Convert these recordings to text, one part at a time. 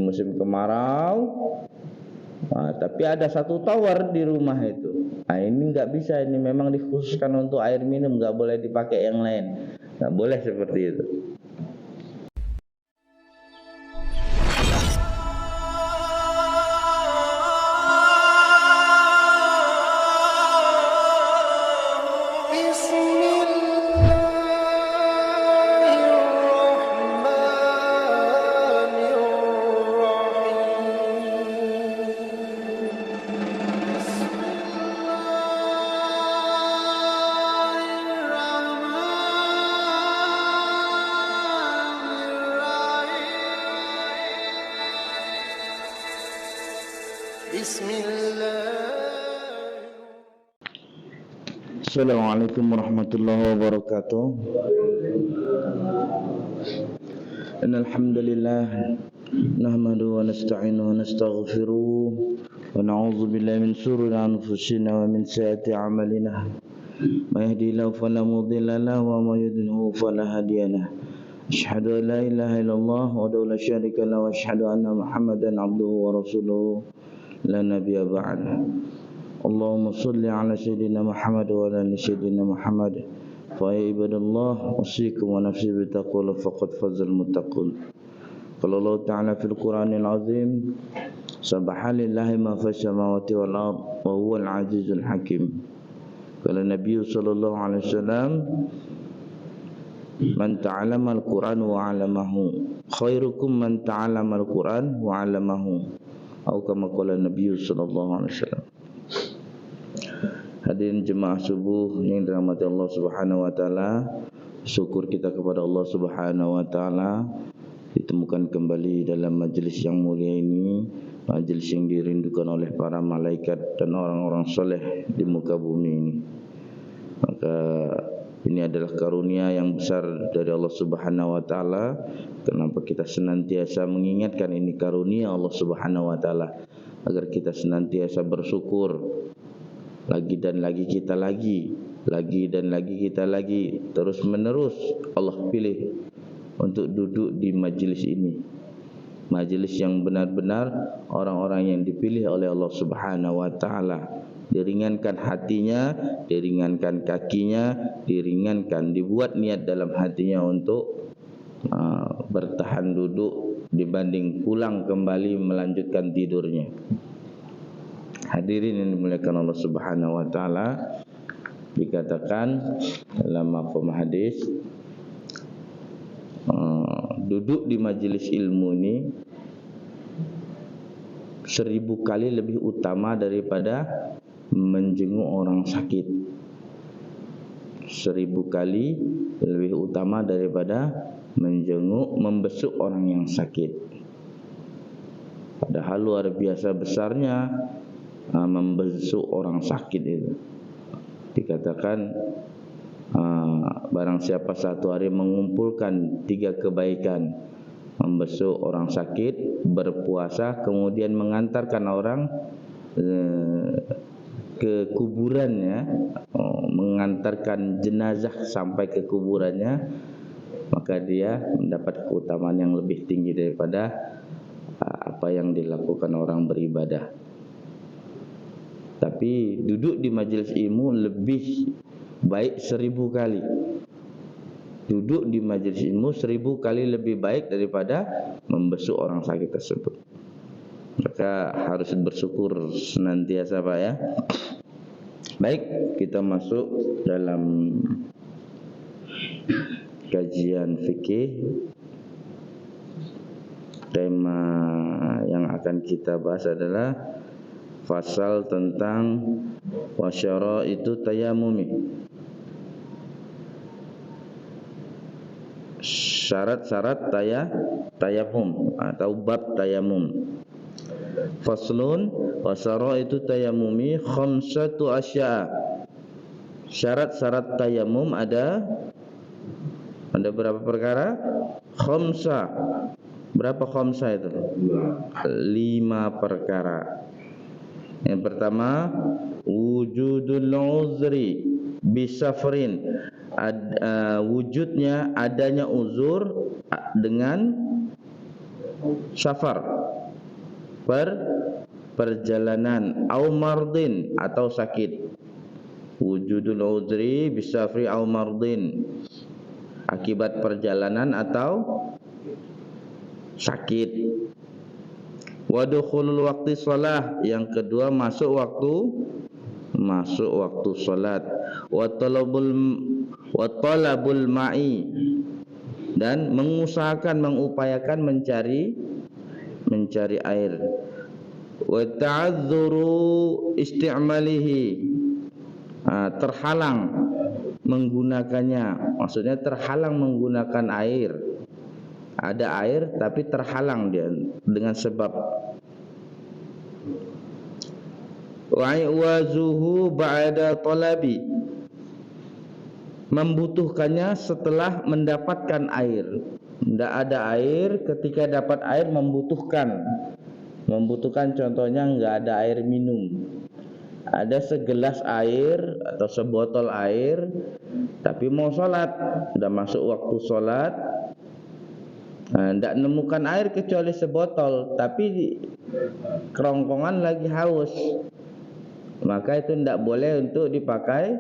musim kemarau. Nah, tapi ada satu tower di rumah itu. Nah, ini nggak bisa, ini memang dikhususkan untuk air minum, nggak boleh dipakai yang lain. Nggak boleh seperti itu. Assalamualaikum warahmatullahi wabarakatuh. Innal hamdalillah nahmaduhu wa nasta'inuhu wa nastaghfiruh wa na'udzu billahi min shururi anfusina wa min sayyiati a'malina. May yahdihillahu fala mudilla lahu wa may yudlilhu fala hadiya lahu. Asyhadu an la ilaha illallah wahdahu la syarika lahu wa asyhadu anna Muhammadan 'abduhu wa rasuluhu la nabiyya ba'dahu. Allahumma salli ala sayyidina Muhammad wa ala ali sayyidina Muhammad. Fa ya ibadallah usikum wa nafsi bi taqwa faqad fazal muttaqun. Qala Allah ta'ala fil Qur'anil azim subhanallahi ma fis samawati wal ard wa huwal azizul hakim. Qala Nabi sallallahu alaihi wasallam man ta'allama al-Qur'an wa 'allamahu khairukum man ta'allama al-Qur'an wa 'allamahu. Atau kama qala Nabi sallallahu alaihi wasallam. Hadirin jemaah subuh yang dirahmati Allah Subhanahu wa taala, syukur kita kepada Allah Subhanahu wa taala ditemukan kembali dalam majelis yang mulia ini, majelis yang dirindukan oleh para malaikat dan orang-orang soleh di muka bumi ini. Maka ini adalah karunia yang besar dari Allah Subhanahu wa taala. Kenapa kita senantiasa mengingatkan ini karunia Allah Subhanahu wa taala, agar kita senantiasa bersyukur. Lagi dan lagi kita lagi dan lagi kita lagi, terus menerus Allah pilih untuk duduk di majelis ini, majelis yang benar-benar orang-orang yang dipilih oleh Allah Subhanahu wa taala, diringankan hatinya, diringankan kakinya, dibuat niat dalam hatinya untuk bertahan duduk dibanding pulang kembali melanjutkan tidurnya. Hadirin yang dimuliakan Allah Subhanahu wa taala, dikatakan dalam mafhum hadis, duduk di majelis ilmu ini 1000 kali lebih utama daripada menjenguk orang sakit. 1000 kali lebih utama daripada membesuk orang yang sakit. Padahal luar biasa besarnya membesuk orang sakit itu. Dikatakan barang siapa satu hari mengumpulkan 3 kebaikan, membesuk orang sakit, berpuasa, kemudian mengantarkan orang ke kuburannya, mengantarkan jenazah sampai ke kuburannya, maka dia mendapat keutamaan yang lebih tinggi daripada apa yang dilakukan orang beribadah. Tapi duduk di majelis ilmu lebih baik 1000 kali. Duduk di majelis ilmu 1000 kali lebih baik daripada membesuk orang sakit tersebut. Maka harus bersyukur senantiasa, Pak ya. Baik, kita masuk dalam kajian fikih. Tema yang akan kita bahas adalah fasal tentang wasyara itu tayamumi, syarat-syarat tayamum atau bab tayamum. Faslun wasyara itu tayamumi khamsatu asya. Syarat-syarat tayamum ada berapa perkara? Khamsa. Berapa khamsa itu? 5 perkara. Yang pertama, wujudul uzri bisafrin, wujudnya adanya uzur dengan safar. perjalanan, au mardin atau sakit. Wujudul udri bisafri au mardin, akibat perjalanan atau sakit. Wa dukhulul waqti shalah, yang kedua masuk waktu salat. Wa talabul ma'i, dan mengupayakan mencari air. Wa ta'adzuru isti'malihi, terhalang menggunakannya, maksudnya terhalang menggunakan air. Ada air tapi terhalang dia dengan sebab. Wa iwazuhu ba'da talabi, membutuhkannya setelah mendapatkan air. Tidak ada air, ketika dapat air membutuhkan contohnya enggak ada air minum. Ada segelas air atau sebotol air, tapi mau sholat, sudah masuk waktu sholat, tidak nemukan air kecuali sebotol, tapi kerongkongan lagi haus, maka itu tidak boleh untuk dipakai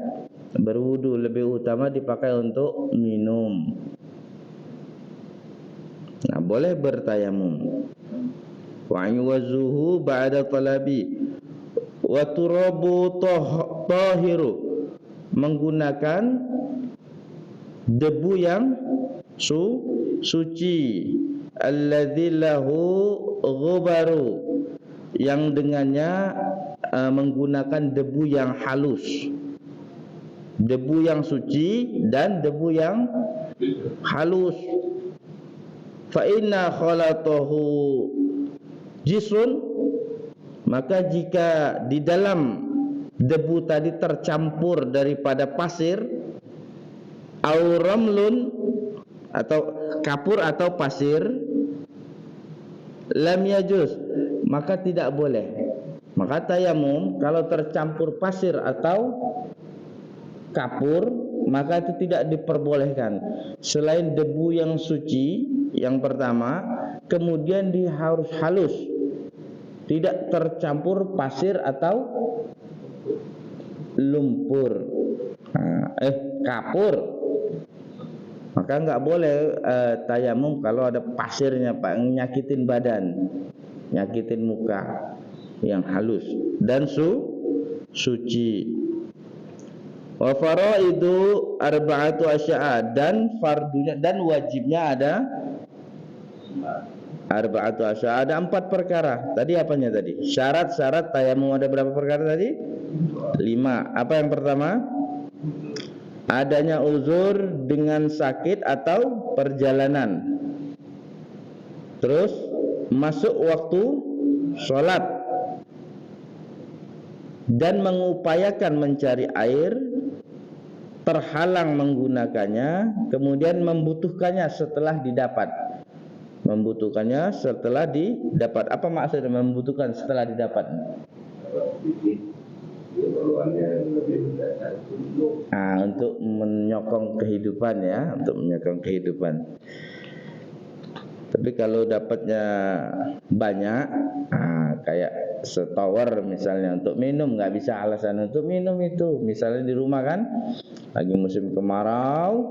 berwudu, lebih utama dipakai untuk minum. Nah, boleh bertayamum. Wa yuwazuhu ba'da talabi. Wa turabu tahiru, menggunakan debu yang suci. Alladzi lahu ghubaru, yang dengannya menggunakan debu yang halus. Debu yang suci dan debu yang halus. Fa inna khalatahu jisun, maka jika di dalam debu tadi tercampur daripada pasir, au ramlun, atau kapur atau pasir, lam yajuz, maka tidak boleh. Maka tayamum kalau tercampur pasir atau kapur, maka itu tidak diperbolehkan. Selain debu yang suci yang pertama, kemudian dia harus halus, tidak tercampur pasir atau lumpur, kapur. Maka enggak boleh tayamum kalau ada pasirnya, Pak, nyakitin badan, nyakitin muka, yang halus dan suci. Wa faraidu arba'atu asya'a, dan fardunya dan wajibnya ada arba'atu asya'a, ada 4 perkara. Tadi apanya tadi? Syarat-syarat tayamum ada berapa perkara tadi? 5. Apa yang pertama? Adanya uzur dengan sakit atau perjalanan. Terus masuk waktu sholat dan mengupayakan mencari air, terhalang menggunakannya, kemudian membutuhkannya setelah didapat. Membutuhkannya setelah didapat. Apa maksudnya membutuhkan setelah didapat? Untuk menyokong kehidupan, ya, untuk menyokong kehidupan. Tapi kalau dapatnya banyak, kayak setower misalnya untuk minum, nggak bisa alasan untuk minum itu. Misalnya di rumah kan lagi musim kemarau,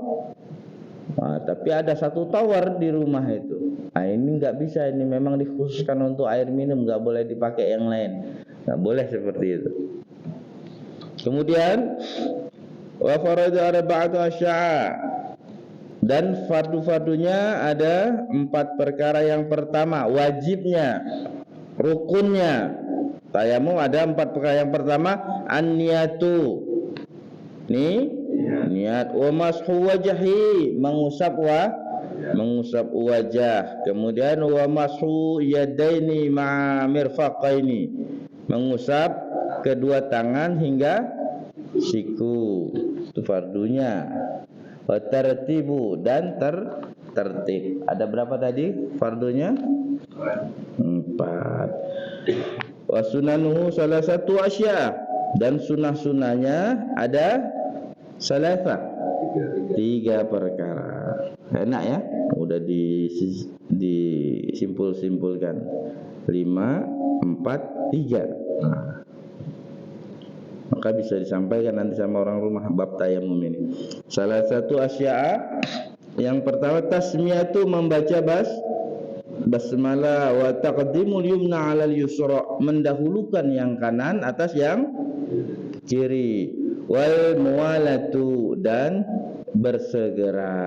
tapi ada 1 tower di rumah itu. Ini nggak bisa, ini memang dikhususkan untuk air minum, nggak boleh dipakai yang lain. Nggak boleh seperti itu. Kemudian wa faradu arba'atu asya'a, dan fardu-fardunya ada 4 perkara. Yang pertama wajibnya, rukunnya tayamum ada 4 perkara. Yang pertama an-niyatu, niat. Wa mashu wajhi, mengusap wajah. Kemudian wa mashu yadaini ma mirfaqaini, mengusap kedua tangan hingga siku. Itu fardunya. Wa tartibu, dan tertib. Ada berapa tadi fardunya? 4. Wa sunanuhu salasatu asya, dan sunah-sunahnya ada salasa, 3 perkara. Enak ya, udah disimpul-simpulkan. 5, 4, 3. Nah, maka bisa disampaikan nanti sama orang rumah bab tayamum ini. Salah satu asya'a yang pertama tasmiyatu membaca basmalah wa taqdimul yumna 'alal yusra, mendahulukan yang kanan atas yang kiri, wal muwalatu dan bersegera.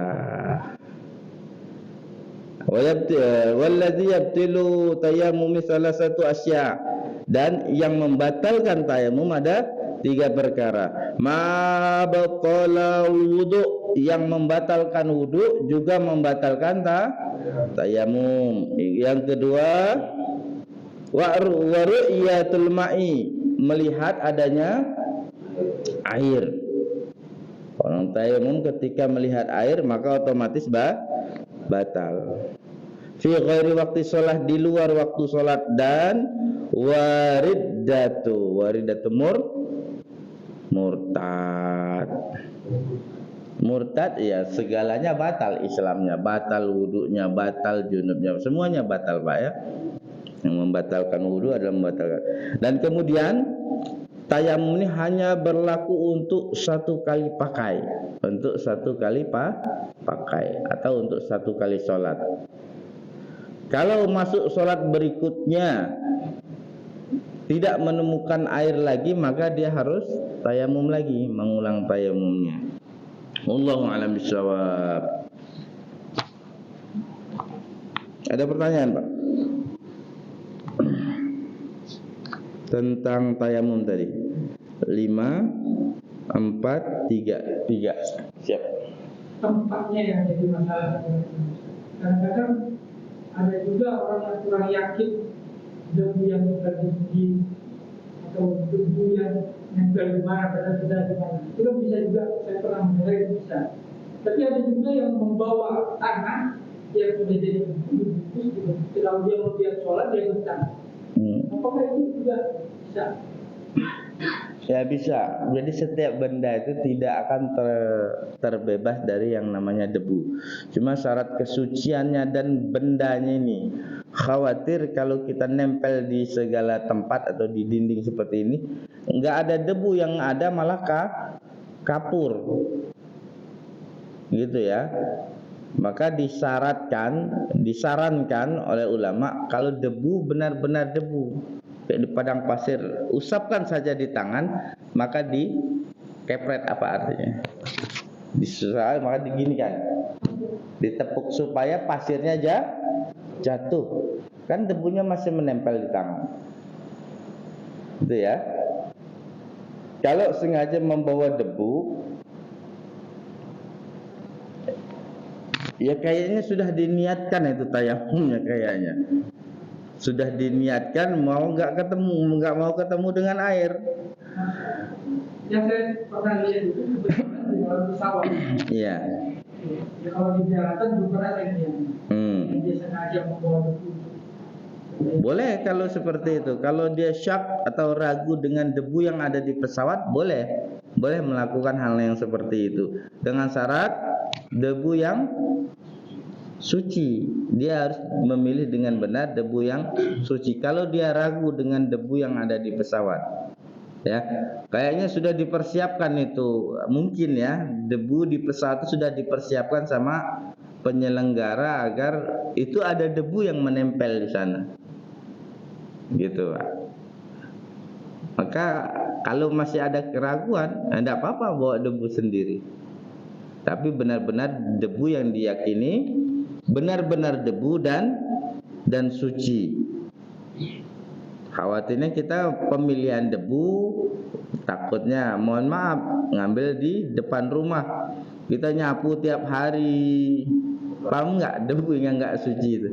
Walladzi yabtilu tayammum salah satu asya, dan yang membatalkan tayamum ada 3 perkara. Ma batala wudu, yang membatalkan wudu juga membatalkan tayamum. Yang kedua wa ru'yatul ma'i, melihat adanya air. Orang tayamum ketika melihat air maka otomatis batal. Fi ghairi waktu sholat, di luar waktu sholat, dan waridatu murtad ya, segalanya batal, Islamnya batal, wudunya batal, junubnya semuanya batal Pak ya. Yang membatalkan wudu adalah membatalkan. Dan kemudian tayamum ini hanya berlaku untuk 1 kali pakai, atau untuk 1 kali sholat. Kalau masuk sholat berikutnya tidak menemukan air lagi, maka dia harus tayamum lagi, mengulang tayamumnya. Wallahu a'lam bishawab. Ada pertanyaan Pak tentang tayamum tadi? 5, 4, 3. Siap. Tempatnya yang jadi masalah. Kadang-kadang ada juga orang yang kurang yakin debu yang terjadi atau debu yang nempel di mana, benda-benda di mana. Itu kan bisa juga, saya pernah mendengar itu bisa. Tapi ada juga yang membawa tanah yang sudah jadi bungkus, kalau dia mau sholat dia bentang. Apakah itu juga bisa? Ya bisa. Jadi setiap benda itu tidak akan terbebas dari yang namanya debu. Cuma syarat kesuciannya dan bendanya ini, khawatir kalau kita nempel di segala tempat atau di dinding seperti ini, enggak ada debu, yang ada malah kapur. Gitu ya. Maka disarankan oleh ulama, kalau debu benar-benar debu di padang pasir, usapkan saja di tangan, maka dikepret, apa artinya? Disusah, maka diginikan, ditepuk supaya pasirnya jatuh. Kan debunya masih menempel di tangan. Itu ya. Kalau sengaja membawa debu, ya kayaknya sudah diniatkan itu tayamumnya kayaknya. Sudah diniatkan mau mau ketemu dengan air. Yang saya pernah lihat itu kebetulan di dalam pesawat. Iya. Ya, kalau di daratan belum pernah saya lihat. Dia sengaja membawa debu. Boleh kalau seperti itu. Kalau dia syak atau ragu dengan debu yang ada di pesawat, boleh melakukan hal yang seperti itu dengan syarat debu yang suci. Dia harus memilih dengan benar debu yang suci. Kalau dia ragu dengan debu yang ada di pesawat, ya kayaknya sudah dipersiapkan itu, mungkin ya, debu di pesawat itu sudah dipersiapkan sama penyelenggara agar itu ada debu yang menempel di sana, gitu. Maka kalau masih ada keraguan, tidak apa-apa bawa debu sendiri. Tapi benar-benar debu yang diyakini benar-benar debu dan suci. Khawatirnya kita pemilihan debu, takutnya mohon maaf ngambil di depan rumah, kita nyapu tiap hari, paham nggak, debu yang nggak suci itu.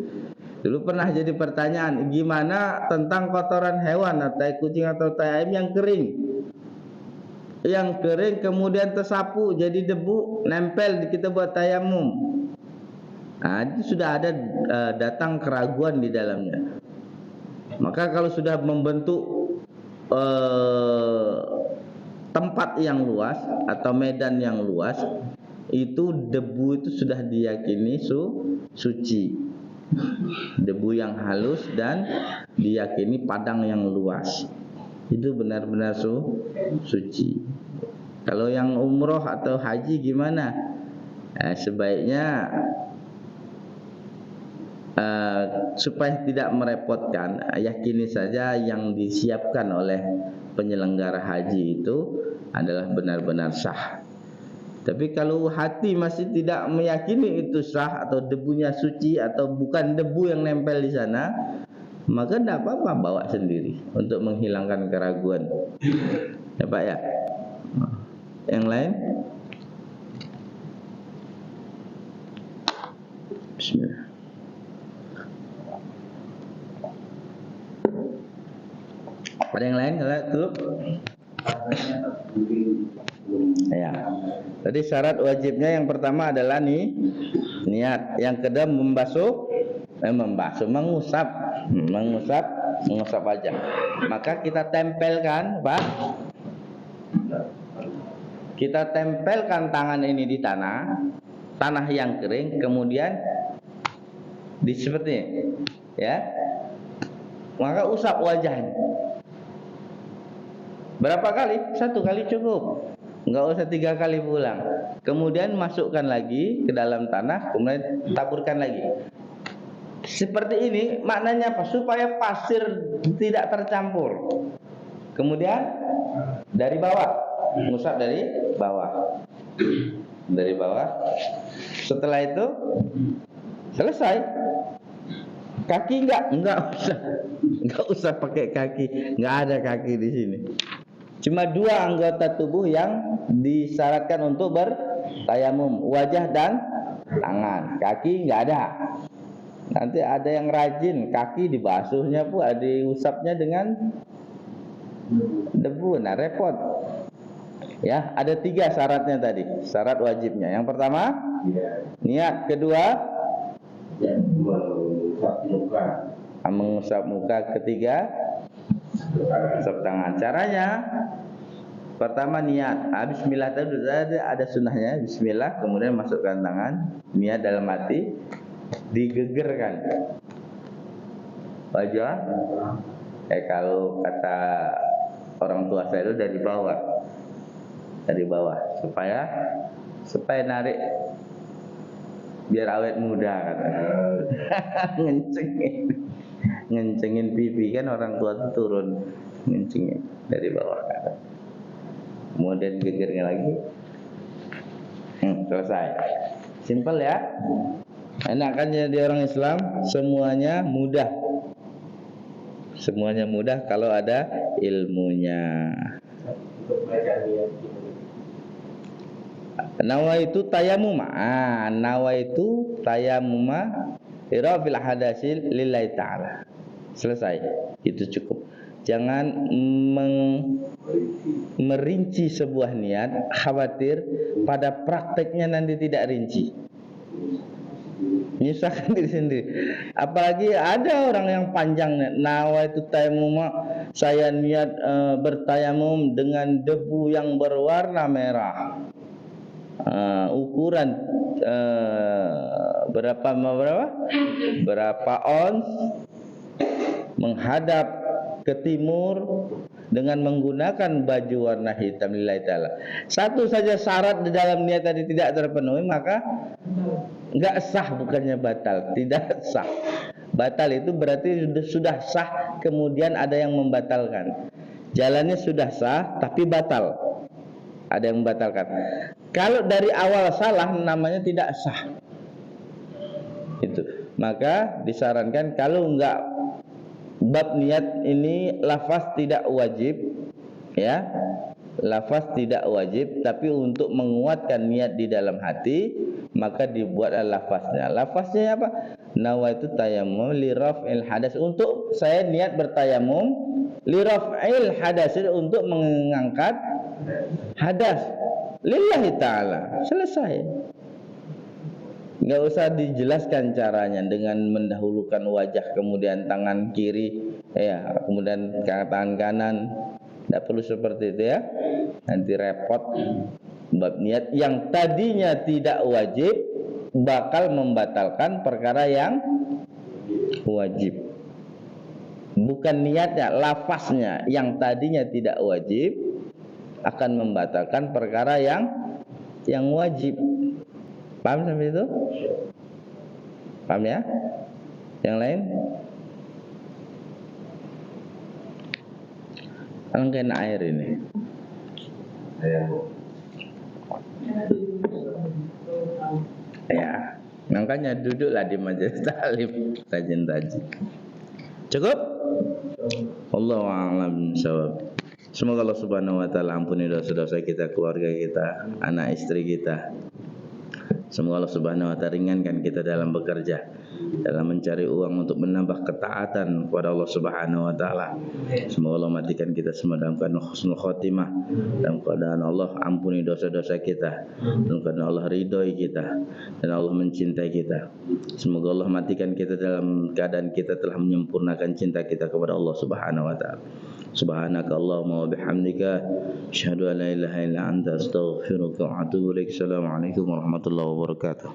Dulu pernah jadi pertanyaan, gimana tentang kotoran hewan, tai kucing atau tai ayam yang kering kemudian tersapu jadi debu, nempel di kita buat tayamum. Nah, itu sudah ada datang keraguan di dalamnya. Maka kalau sudah membentuk tempat yang luas atau medan yang luas, itu debu itu sudah diyakini suci. debu yang halus dan diyakini padang yang luas. Itu benar-benar suci. Kalau yang umroh atau haji gimana? Sebaiknya supaya tidak merepotkan, yakini saja yang disiapkan oleh penyelenggara haji itu adalah benar-benar sah. Tapi kalau hati masih tidak meyakini itu sah atau debunya suci atau bukan debu yang nempel di sana, maka tidak apa-apa bawa sendiri untuk menghilangkan keraguan. Ya Pak ya. Yang lain? Bismillah. Ada yang lain? Kalau tutup. Ya. Jadi syarat wajibnya yang pertama adalah niat. Yang kedua mengusap wajah. Maka kita tempelkan, Pak. Kita tempelkan tangan ini di tanah yang kering, kemudian seperti ini, ya. Maka usap wajahnya. Berapa kali? 1 kali cukup. Enggak usah 3 kali pulang. Kemudian masukkan lagi ke dalam tanah, kemudian taburkan lagi. Seperti ini maknanya apa? Supaya pasir tidak tercampur. Kemudian dari bawah, ngusap dari bawah. Dari bawah. Setelah itu selesai. Kaki enggak usah pakai kaki. Enggak ada kaki di sini. Cuma 2 anggota tubuh yang disyaratkan untuk bertayamum, wajah dan tangan. Kaki enggak ada. Nanti ada yang rajin, kaki dibasuhnya pun ada diusapnya dengan debu, nah repot. Ya, ada 3 syaratnya tadi, syarat wajibnya. Yang pertama, niat. Kedua, mengusap muka. Ketiga, usap tangan. Caranya, pertama niat. Bismillah tadi ada sunnahnya. Bismillah, kemudian masukkan tangan, niat dalam hati, digegerkan wajah. Kalau kata orang tua saya itu dari bawah supaya narik biar awet muda katanya. ngencengin pipi kan orang tua itu turun, ngencengin dari bawah kata. Kemudian gegernya lagi, selesai. Simpel ya. Enak kan jadi orang Islam, semuanya mudah kalau ada ilmunya. Nawaitu tayamuma. Nawaitu tayamuma irafil hadasil lillahi ta'ala. Selesai. Itu cukup. Jangan merinci sebuah niat, khawatir pada prakteknya nanti tidak rinci. Nyusahkan diri sendiri. Apalagi ada orang yang panjang, nawaitu tayamuma, saya niat bertayamum dengan debu yang berwarna merah. Ukuran berapa ons, menghadap ke timur dengan menggunakan baju warna hitam lillahi ta'ala. Satu saja syarat di dalam niat tadi tidak terpenuhi, maka enggak sah, bukannya batal, tidak sah. Batal itu berarti sudah sah, kemudian ada yang membatalkan. Jalannya sudah sah tapi batal. Ada yang membatalkan. Kalau dari awal salah namanya tidak sah. Itu. Maka disarankan kalau enggak bab niat ini lafaz tidak wajib, ya. Lafaz tidak wajib, tapi untuk menguatkan niat di dalam hati maka dibuatlah lafaznya. Lafaznya apa? Nawaitu tayammum li raf'il hadas, untuk saya niat bertayamum li raf'il hadas, untuk mengangkat hadas lillahi ta'ala. Selesai. Enggak usah dijelaskan caranya dengan mendahulukan wajah, kemudian tangan kiri, ya, kemudian tangan kanan. Tidak perlu seperti itu ya. Nanti repot. Bab niat yang tadinya tidak wajib bakal membatalkan perkara yang wajib. Bukan niatnya, lafaznya yang tadinya tidak wajib akan membatalkan perkara yang wajib. Paham sampai itu? Paham ya? Yang lain? Angkat air ini. Ya, makanya duduklah di majelis taklim rajin-rajin. Cukup? Allahu a'lam bishawab. Semoga Allah Subhanahu wa taala ampuni dosa-dosa kita, keluarga kita, anak istri kita. Semoga Allah Subhanahu wa taala ringankan kita dalam bekerja, dalam mencari uang untuk menambah ketaatan kepada Allah Subhanahu wa taala. Semoga Allah matikan kita semua dalam keadaan husnul khotimah, dalam keadaan Allah ampuni dosa-dosa kita, dalam keadaan Allah ridhoi kita dan Allah mencintai kita. Semoga Allah matikan kita dalam keadaan kita telah menyempurnakan cinta kita kepada Allah Subhanahu wa taala. Subhanaka Allahumma wa bihamdika asyhadu an la ilaha illa anta astaghfiruka wa atubu ilaik. Assalamualaikum warahmatullahi wabarakatuh.